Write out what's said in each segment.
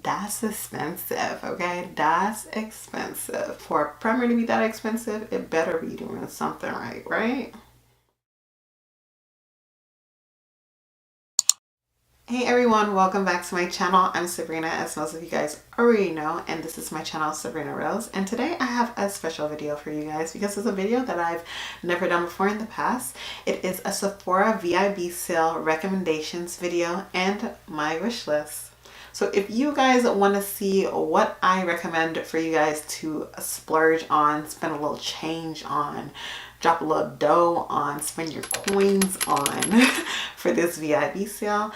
That's expensive, okay? That's expensive. For a primer to be that expensive, it better be doing something right? Hey everyone, welcome back to my channel. I'm Sabrina, as most of you guys already know, and this is my channel, Sabrina Rose. And today I have a special video for you guys because it's a video that I've never done before in the past. It is a Sephora VIB sale recommendations video and my wish list. So if you guys want to see what I recommend for you guys to splurge on, spend a little change on, drop a little dough on, spend your coins on for this VIB sale,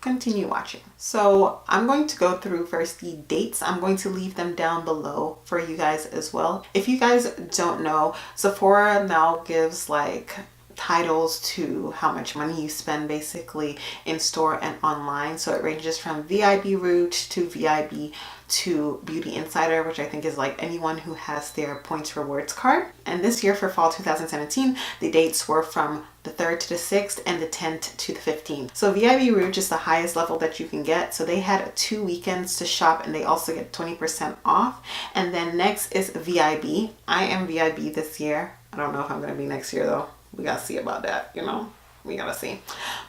continue watching. So I'm going to go through first the dates. I'm going to leave them down below for you guys as well. If you guys don't know, Sephora now gives like titles to how much money you spend basically in store and online. So it ranges from VIB Rouge to VIB to Beauty Insider, which I think is like anyone who has their points rewards card. And this year for fall 2017, the dates were from the 3rd to the 6th and the 10th to the 15th. So VIB Rouge is the highest level that you can get. So they had 2 weekends to shop and they also get 20% off. And then next is VIB. I am VIB this year. I don't know if I'm going to be next year though. We gotta see about that, you know. We gotta see.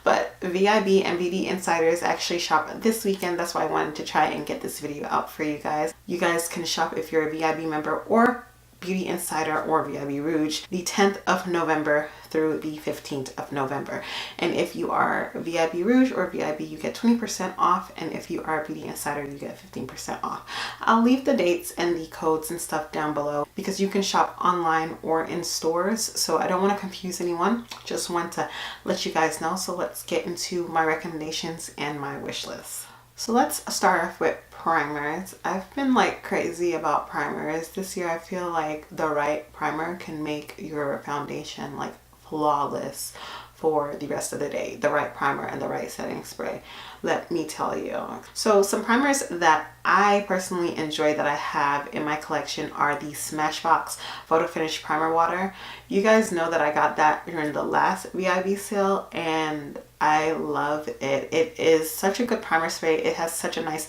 But VIB and Beauty Insiders actually shop this weekend. That's why I wanted to try and get this video out for you guys. You guys can shop if you're a VIB member or Beauty Insider or VIB Rouge the 10th of November through the 15th of November. And if you are VIB Rouge or VIB, you get 20% off. And if you are Beauty Insider, you get 15% off. I'll leave the dates and the codes and stuff down below because you can shop online or in stores. So I don't want to confuse anyone. Just want to let you guys know. So let's get into my recommendations and my wish list. So let's start off with primers. I've been like crazy about primers. This year I feel like the right primer can make your foundation like flawless for the rest of the day. The right primer and the right setting spray, let me tell you. So some primers that I personally enjoy that I have in my collection are the Smashbox Photo Finish Primer Water. You guys know that I got that during the last VIB sale and I love it. It is such a good primer spray. It has such a nice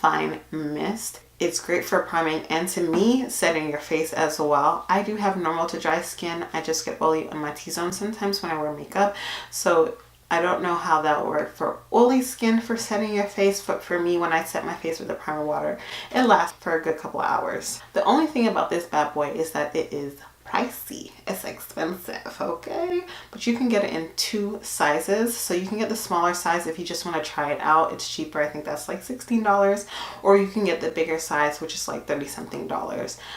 fine mist. It's great for priming and to me setting your face as well. I do have normal to dry skin. I just get oily on my T-zone sometimes when I wear makeup. So I don't know how that will work for oily skin for setting your face, but for me, when I set my face with the primer water, it lasts for a good couple of hours. The only thing about this bad boy is that it is pricey. It's expensive, okay? But you can get it in 2 sizes. So you can get the smaller size if you just want to try it out. It's cheaper. I think that's like $16. Or you can get the bigger size, which is like $30-something.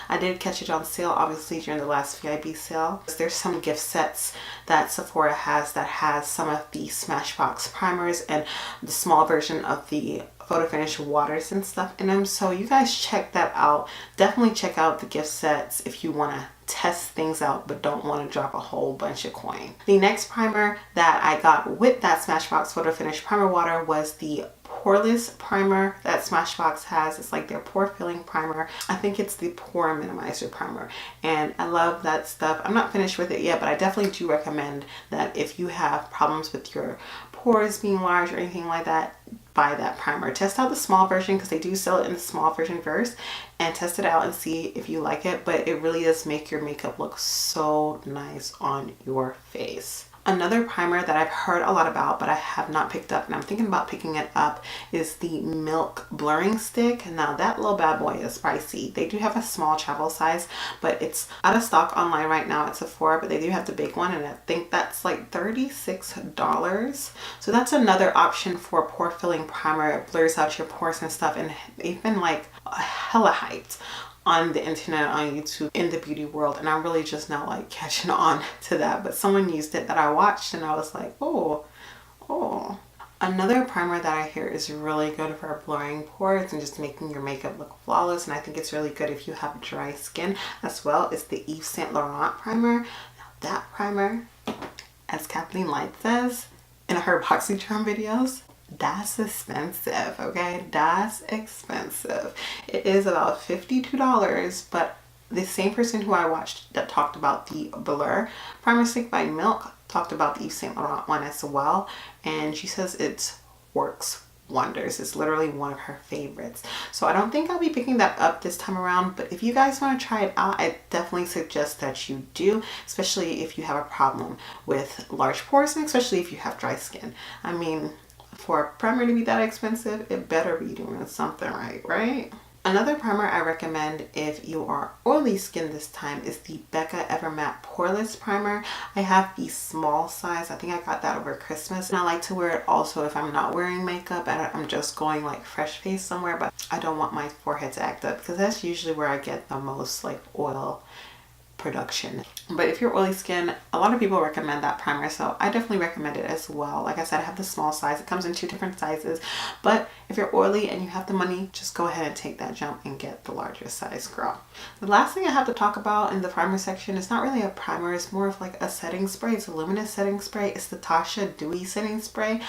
I did catch it on sale, obviously, during the last VIB sale. There's some gift sets that Sephora has that has some of the Smashbox primers and the small version of the Photo Finish waters and stuff in them. So you guys check that out. Definitely check out the gift sets if you want to test things out but don't want to drop a whole bunch of coin. The next primer that I got with that Smashbox Photo Finish Primer Water was the poreless primer that Smashbox has. It's like their pore filling primer. I think it's the pore minimizer primer and I love that stuff. I'm not finished with it yet, but I definitely do recommend that if you have problems with your pores being large or anything like that, buy that primer. Test out the small version because they do sell it in the small version first and test it out and see if you like it, but it really does make your makeup look so nice on your face. Another primer that I've heard a lot about but I have not picked up and I'm thinking about picking it up is the Milk Blurring Stick. Now that little bad boy is pricey. They do have a small travel size, but it's out of stock online right now at Sephora, but they do have the big one and I think that's like $36. So that's another option for a pore filling primer. It blurs out your pores and stuff and they've been like hella hyped on the internet, on YouTube, in the beauty world, and I'm really just now like catching on to that. But someone used it that I watched and I was like, oh. Another primer that I hear is really good for blurring pores and just making your makeup look flawless, and I think it's really good if you have dry skin as well, is the Yves Saint Laurent primer. Now that primer, as Kathleen Light says in her BoxyCharm videos, that's expensive, okay? That's expensive. It is about $52, but the same person who I watched that talked about the Blur Primer Stick by Milk talked about the Yves Saint Laurent one as well, and she says it works wonders. It's literally one of her favorites. So I don't think I'll be picking that up this time around, but if you guys want to try it out, I definitely suggest that you do, especially if you have a problem with large pores and especially if you have dry skin. I mean, for a primer to be that expensive, it better be doing something right? Another primer I recommend if you are oily skin this time is the Becca Evermatte Poreless Primer. I have the small size. I think I got that over Christmas. And I like to wear it also if I'm not wearing makeup and I'm just going like fresh face somewhere, but I don't want my forehead to act up because that's usually where I get the most like oil production. But if you're oily skin, a lot of people recommend that primer, so I definitely recommend it as well. Like I said, I have the small size. It comes in 2 different sizes, but if you're oily and you have the money, just go ahead and take that jump and get the larger size, girl. The last thing I have to talk about in the primer section is not really a primer, it's more of like a setting spray. It's a luminous setting spray. It's the Tasha Dewy setting spray.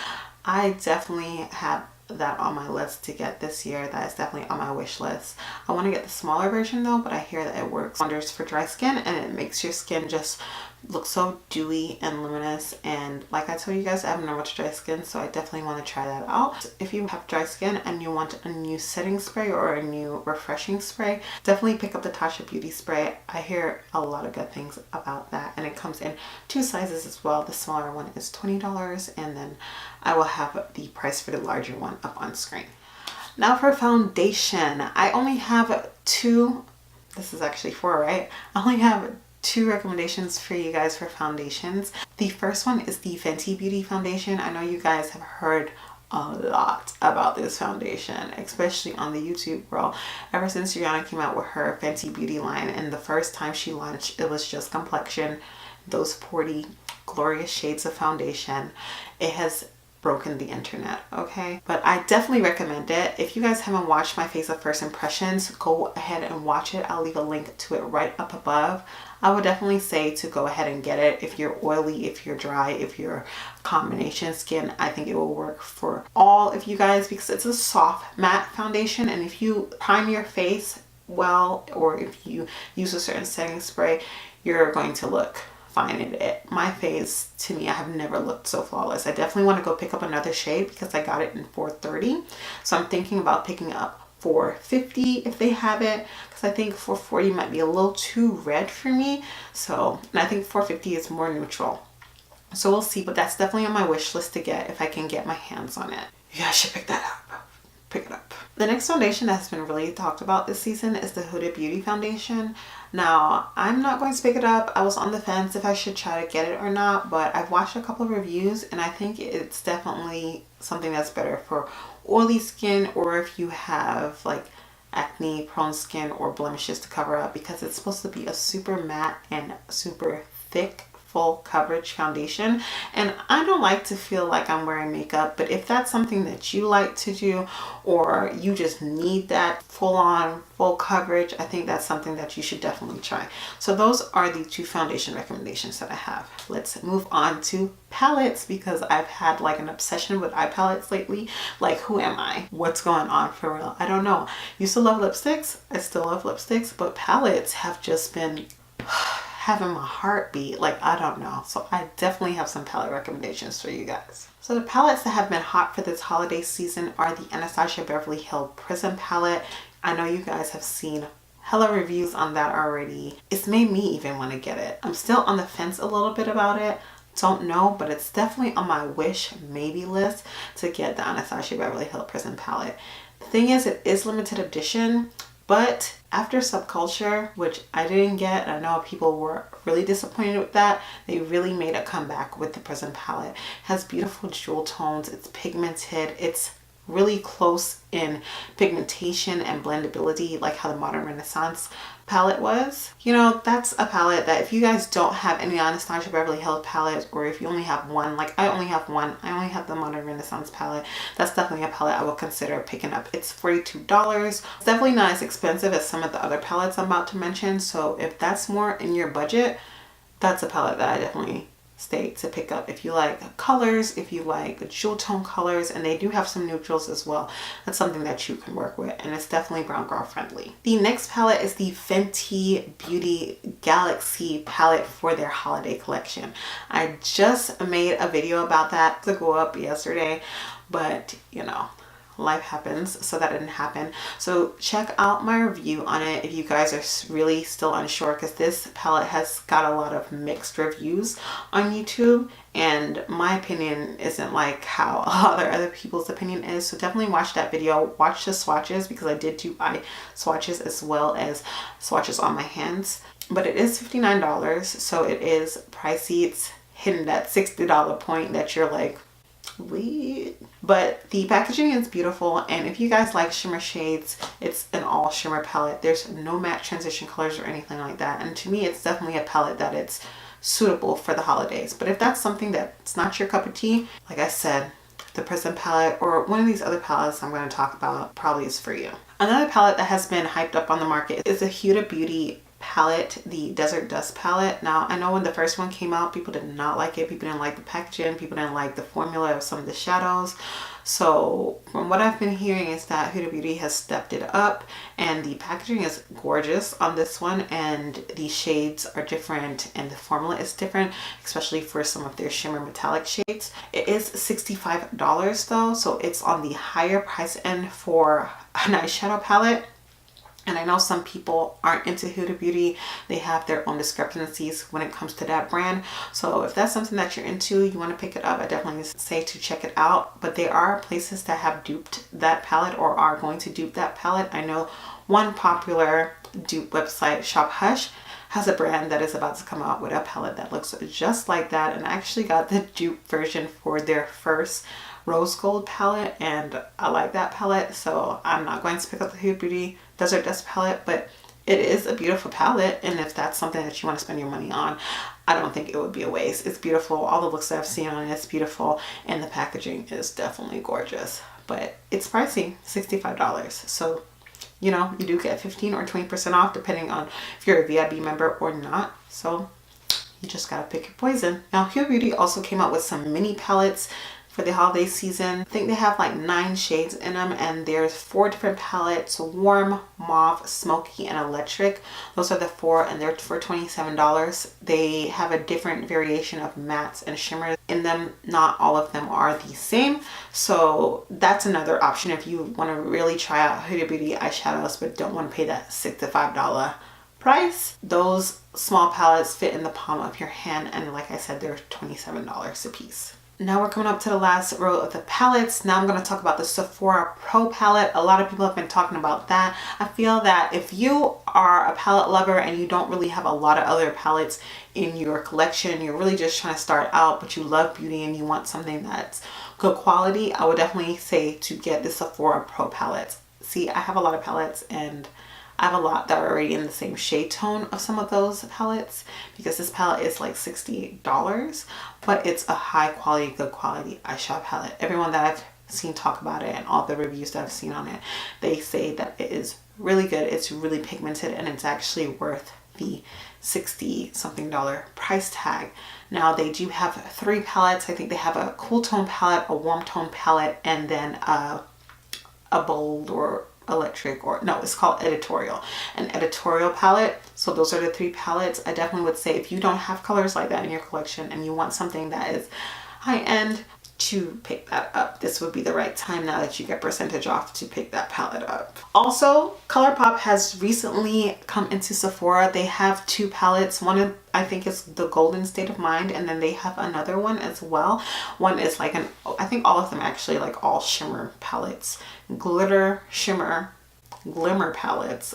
I definitely have that on my list to get this year. That is definitely on my wish list. I want to get the smaller version though, but I hear that it works wonders for dry skin and it makes your skin just look so dewy and luminous. And like I told you guys, I have not much dry skin, so I definitely want to try that out. If you have dry skin and you want a new setting spray or a new refreshing spray, definitely pick up the Tasha Beauty spray. I hear a lot of good things about that, and it comes in 2 sizes as well. The smaller one is $20, and then I will have the price for the larger one up on screen. Now for foundation, I only have 2. This is actually 4, right? I only have 2 recommendations for you guys for foundations. The first one is the Fante Beauty foundation. I know you guys have heard a lot about this foundation, especially on the YouTube world. Ever since Rihanna came out with her Fante Beauty line, and the first time she launched, it was just complexion, those 40 glorious shades of foundation. It has broken the internet, okay? But I definitely recommend it. If you guys haven't watched my Face of First Impressions, go ahead and watch it. I'll leave a link to it right up above. I would definitely say to go ahead and get it. If you're oily, if you're dry, if you're combination skin, I think it will work for all of you guys because it's a soft matte foundation, and if you prime your face well, or if you use a certain setting spray, you're going to look fine in it. My face, to me, I have never looked so flawless. I definitely want to go pick up another shade because I got it in 430. So I'm thinking about picking up 450 if they have it, because I think 440 might be a little too red for me. So, and I think 450 is more neutral. So we'll see, but that's definitely on my wish list to get if I can get my hands on it. You guys should pick that up. Pick it up. The next foundation that's been really talked about this season is the Huda Beauty foundation. Now, I'm not going to pick it up. I was on the fence if I should try to get it or not, but I've watched a couple of reviews and I think it's definitely something that's better for oily skin, or if you have like acne prone skin or blemishes to cover up, because it's supposed to be a super matte and super thick full coverage foundation, and I don't like to feel like I'm wearing makeup. But if that's something that you like to do, or you just need that full-on full coverage, I think that's something that you should definitely try. So those are the 2 foundation recommendations that I have. Let's move on to palettes, because I've had like an obsession with eye palettes lately. Like, who am I? What's going on for real? I don't know. Used to love lipsticks. I still love lipsticks, but palettes have just been having my heartbeat. Like, I don't know. So I definitely have some palette recommendations for you guys. So the palettes that have been hot for this holiday season are the Anastasia Beverly Hills Prism palette. I know you guys have seen hella reviews on that already. It's made me even want to get it. I'm still on the fence a little bit about it. Don't know, but it's definitely on my wish maybe list to get the Anastasia Beverly Hills Prism palette. The thing is, it is limited edition, but after Subculture, which I didn't get, I know people were really disappointed with that, they really made a comeback with the Prism palette. It has beautiful jewel tones, it's pigmented, it's really close in pigmentation and blendability, like how the Modern Renaissance palette was. You know, that's a palette that if you guys don't have any Anastasia Beverly Hills palettes, or if you only have one, like I only have one, I only have the Modern Renaissance palette, that's definitely a palette I will consider picking up. It's $42. It's definitely not as expensive as some of the other palettes I'm about to mention, so if that's more in your budget, that's a palette that I definitely stay to pick up. If you like colors, if you like jewel tone colors, and they do have some neutrals as well, that's something that you can work with, and it's definitely brown girl friendly. The next palette is the Fenty Beauty Galaxy palette for their holiday collection. I just made a video about that to go up yesterday, but you know, life happens, so that didn't happen. So check out my review on it if you guys are really still unsure, because this palette has got a lot of mixed reviews on YouTube, and my opinion isn't like how a lot of other people's opinion is. So definitely watch that video, watch the swatches, because I did do eye swatches as well as swatches on my hands. But it is $59, so it is pricey. It's hitting that $60 point that you're like, wait. But the packaging is beautiful, and if you guys like shimmer shades, it's an all shimmer palette. There's no matte transition colors or anything like that, and to me it's definitely a palette that it's suitable for the holidays. But if that's something that's not your cup of tea, like I said, the Prism palette or one of these other palettes I'm going to talk about probably is for you. Another palette that has been hyped up on the market is the Huda Beauty palette, the Desert Dust palette. Now I know when the first one came out, people did not like it. People didn't like the packaging, people didn't like the formula of some of the shadows. So from what I've been hearing is that Huda Beauty has stepped it up, and the packaging is gorgeous on this one, and the shades are different and the formula is different, especially for some of their shimmer metallic shades. It is $65 though, so it's on the higher price end for an eyeshadow palette. And I know some people aren't into Huda Beauty. They have their own discrepancies when it comes to that brand. So if that's something that you're into, you want to pick it up, I definitely say to check it out. But there are places that have duped that palette or are going to dupe that palette. I know one popular dupe website, Shop Hush, has a brand that is about to come out with a palette that looks just like that. And I actually got the dupe version for their first rose gold palette, and I like that palette, so I'm not going to pick up the Huda Beauty Desert Dust palette, but it is a beautiful palette, and if that's something that you want to spend your money on, I don't think it would be a waste. It's beautiful. All the looks that I've seen on it, it's beautiful, and the packaging is definitely gorgeous. But it's pricey, $65. So, you know, you do get 15 or 20% off depending on if you're a VIB member or not. So you just gotta pick your poison. Now, Huda Beauty also came out with some mini palettes for the holiday season. I think they have like 9 shades in them, and there's 4 different palettes: warm, mauve, smoky, and electric. Those are the 4, and they're for $27. They have a different variation of mattes and shimmers in them. Not all of them are the same, so that's another option if you want to really try out Huda Beauty eyeshadows but don't want to pay that $65 price. Those small palettes fit in the palm of your hand, and like I said, they're $27 a piece. Now we're coming up to the last row of the palettes. Now I'm going to talk about the Sephora Pro Palette. A lot of people have been talking about that. I feel that if you are a palette lover and you don't really have a lot of other palettes in your collection, you're really just trying to start out, but you love beauty and you want something that's good quality, I would definitely say to get the Sephora Pro Palette. See, I have a lot of palettes, and I have a lot that are already in the same shade tone of some of those palettes, because this palette is like $60, but it's a high quality, good quality eyeshadow palette. Everyone that I've seen talk about it and all the reviews that I've seen on it, they say that it is really good. It's really pigmented, and it's actually worth the $60 something price tag. Now they do have 3 palettes. I think they have a cool tone palette, a warm tone palette, and then a bold or electric, or no, it's called editorial, an editorial palette. So those are the 3 palettes. I definitely would say if you don't have colors like that in your collection and you want something that is high end, to pick that up. This would be the right time now that you get percentage off to pick that palette up. Also, ColourPop has recently come into Sephora. They have 2 palettes. One I think is the Golden State of Mind, and then they have another one as well. One is like an, I think all of them actually like all shimmer palettes. Glitter, shimmer, glimmer palettes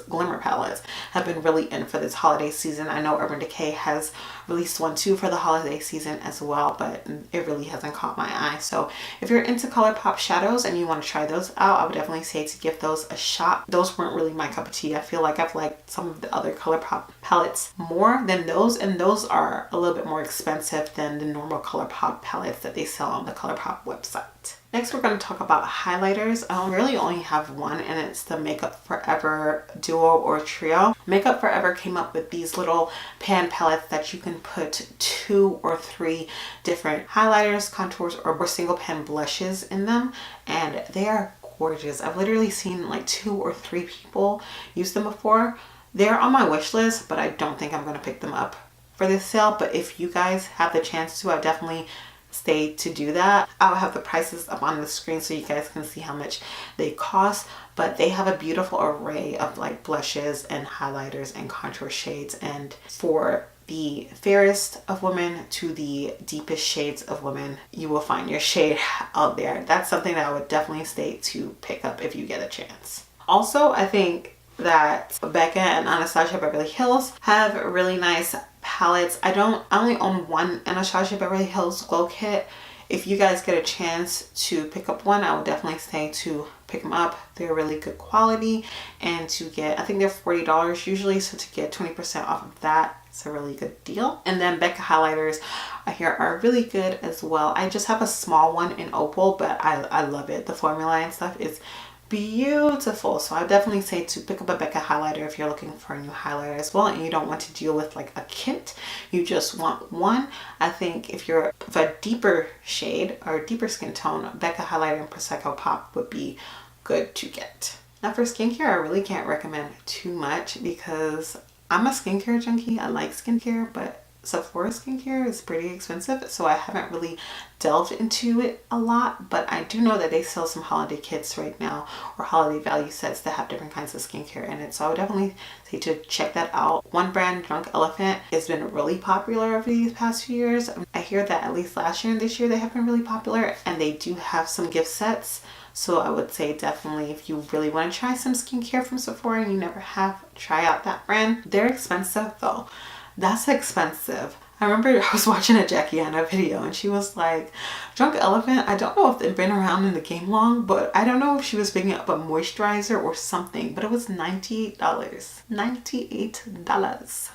have been really in for this holiday season. I know Urban Decay has released one too for the holiday season as well, but it really hasn't caught my eye. So if you're into ColourPop shadows and you want to try those out, I would definitely say to give those a shot. Those weren't really my cup of tea. I feel like I've liked some of the other ColourPop palettes more than those, and those are a little bit more expensive than the normal ColourPop palettes that they sell on the ColourPop website. Next, we're going to talk about highlighters. I really only have one, and it's the Makeup Forever Duo or Trio. Makeup Forever came up with these little pan palettes that you can put 2 or 3 different highlighters, contours, or single pan blushes in them, and they are gorgeous. I've literally seen like 2 or 3 people use them before. They're on my wish list, but I don't think I'm going to pick them up for this sale. But if you guys have the chance to, I definitely stay to do that. I'll have the prices up on the screen so you guys can see how much they cost, but they have a beautiful array of like blushes and highlighters and contour shades, and for the fairest of women to the deepest shades of women, you will find your shade out there. That's something that I would definitely stay to pick up if you get a chance. Also, I think that Becca and Anastasia Beverly Hills have really nice palettes. I only own one Anastasia Beverly Hills glow kit. If you guys get a chance to pick up one, I would definitely say to pick them up. They're really good quality, and to get, I think they're $40 usually, so to get 20% off of that, it's a really good deal. And then Becca Highlighters I hear are really good as well. I just have a small one in Opal, but I love it. The formula and stuff is beautiful, so I definitely say to pick up a Becca highlighter if you're looking for a new highlighter as well, and you don't want to deal with like a kit, you just want one. I think if you're of a deeper shade or deeper skin tone, Becca highlighter and Prosecco Pop would be good to get. Now for skincare, I really can't recommend too much because I'm a skincare junkie. I like skincare, but Sephora skincare is pretty expensive, so I haven't really delved into it a lot, but I do know that they sell some holiday kits right now, or holiday value sets that have different kinds of skincare in it, so I would definitely say to check that out. One brand, Drunk Elephant, has been really popular over these past few years. I hear that at least last year and this year they have been really popular, and they do have some gift sets. So I would say definitely if you really want to try some skincare from Sephora and you never have, try out that brand. They're expensive though. That's expensive. I remember I was watching a Jackie Anna video and she was like, Drunk Elephant, I don't know if they've been around in the game long, but I don't know if she was picking up a moisturizer or something, but it was $98. $98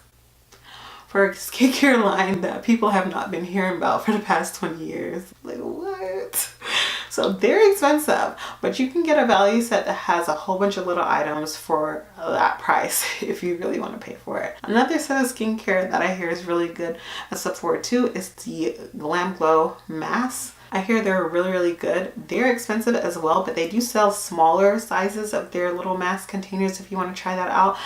for a skincare line that people have not been hearing about for the past 20 years. Like, what? So they're expensive, but you can get a value set that has a whole bunch of little items for that price if you really want to pay for it. Another set of skincare that I hear is really good at Sephora too is the Glam Glow Masks. I hear they're really good. They're expensive as well, but they do sell smaller sizes of their little mask containers if you want to try that out.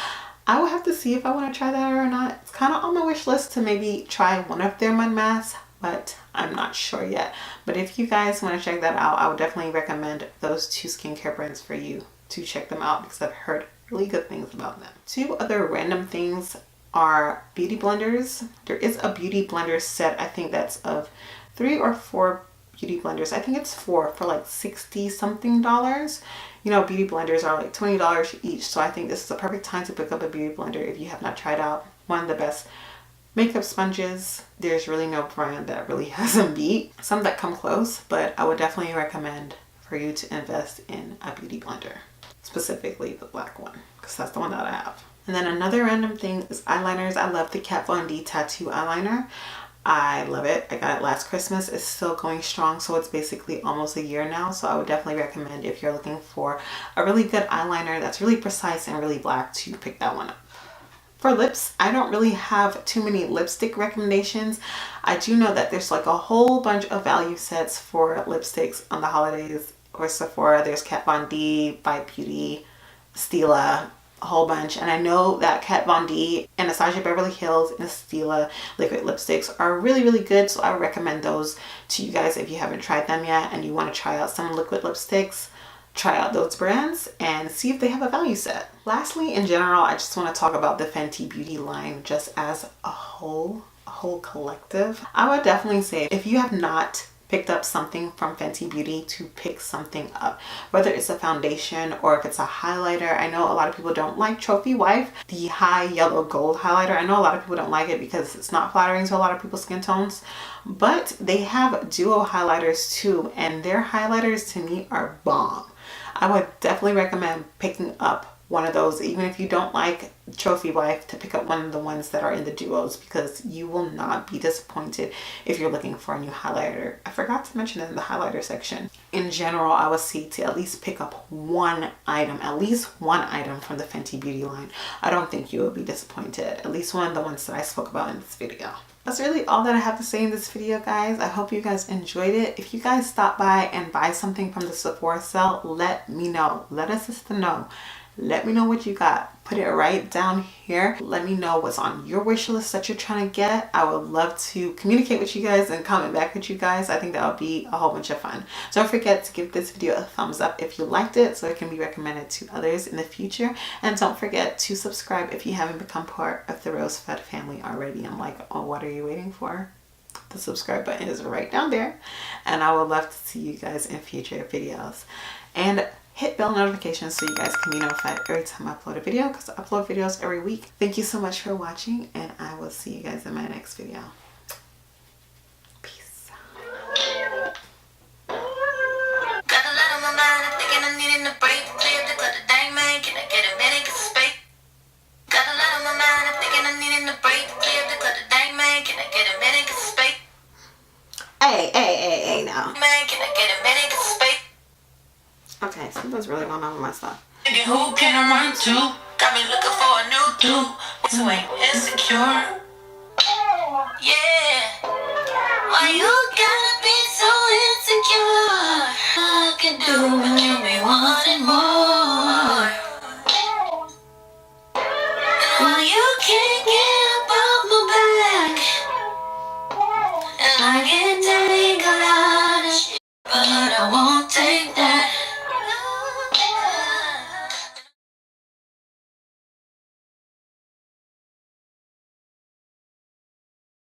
I will have to see if I want to try that or not. It's kind of on my wish list to maybe try one of their mud masks, but I'm not sure yet. But if you guys want to check that out, I would definitely recommend those two skincare brands for you to check them out because I've heard really good things about them. Two other random things are beauty blenders. There is a beauty blender set, I think that's of 3 or 4 beauty blenders. I think it's 4 for like 60 something dollars. You know, beauty blenders are like $20 each, so I think this is the perfect time to pick up a beauty blender if you have not tried out one of the best makeup sponges. There's really no brand that really has them beat. Some that come close, but I would definitely recommend for you to invest in a beauty blender, specifically the black one, because that's the one that I have. And then another random thing is eyeliners. I love the Kat Von D Tattoo eyeliner. I love it. I got it last Christmas. It's still going strong, so it's basically almost a year now. So I would definitely recommend if you're looking for a really good eyeliner that's really precise and really black to pick that one up. For lips, I don't really have too many lipstick recommendations. I do know that there's like a whole bunch of value sets for lipsticks on the holidays or Sephora. There's Kat Von D, VIB Beauty, Stila, a whole bunch. And I know that Kat Von D, Anastasia Beverly Hills, and Stila liquid lipsticks are really good. So I would recommend those to you guys if you haven't tried them yet and you want to try out some liquid lipsticks. Try out those brands and see if they have a value set. Lastly, in general, I just want to talk about the Fenty Beauty line just as a whole collective. I would definitely say if you have not picked up something from Fenty Beauty, to pick something up, whether it's a foundation or if it's a highlighter. I know a lot of people don't like Trophy Wife, the high yellow gold highlighter. I know a lot of people don't like it because it's not flattering to a lot of people's skin tones, but they have duo highlighters too, and their highlighters to me are bomb. I would definitely recommend picking up one of those, even if you don't like Trophy Wife, to pick up one of the ones that are in the duos, because you will not be disappointed if you're looking for a new highlighter. I forgot to mention it in the highlighter section. In general, I would say to at least pick up at least one item from the Fenty Beauty line. I don't think you will be disappointed. At least one of the ones that I spoke about in this video. That's really all that I have to say in this video, guys. I hope you guys enjoyed it. If you guys stop by and buy something from the Sephora sale, let me know. Let a sister know. Let me know what you got. Put it right down here. Let me know what's on your wish list that you're trying to get. I would love to communicate with you guys and comment back with you guys. I think that would be a whole bunch of fun. Don't forget to give this video a thumbs up if you liked it so it can be recommended to others in the future. And don't forget to subscribe if you haven't become part of the Rosebud family already. I'm like, oh, what are you waiting for? The subscribe button is right down there. And I would love to see you guys in future videos. And hit bell notifications so you guys can be notified every time I upload a video, because I upload videos every week. Thank you so much for watching, and I will see you guys in my next video. Peace. Got a lot on my mind, I'm thinking I'm needing a break. Clear the clutter, dang man, can I get a minute, get some space? Got a lot on my mind, I'm thinking I'm needing a break. Clear the clutter, dang man, can I get a minute, get some space? Hey now. Man, can I get a minute, get some space? Okay, something's really going on with my stuff. Who can I run to? Got me looking for a new dude. So ain't insecure. Yeah. Why you gotta be so insecure? I can do when you be wanting more.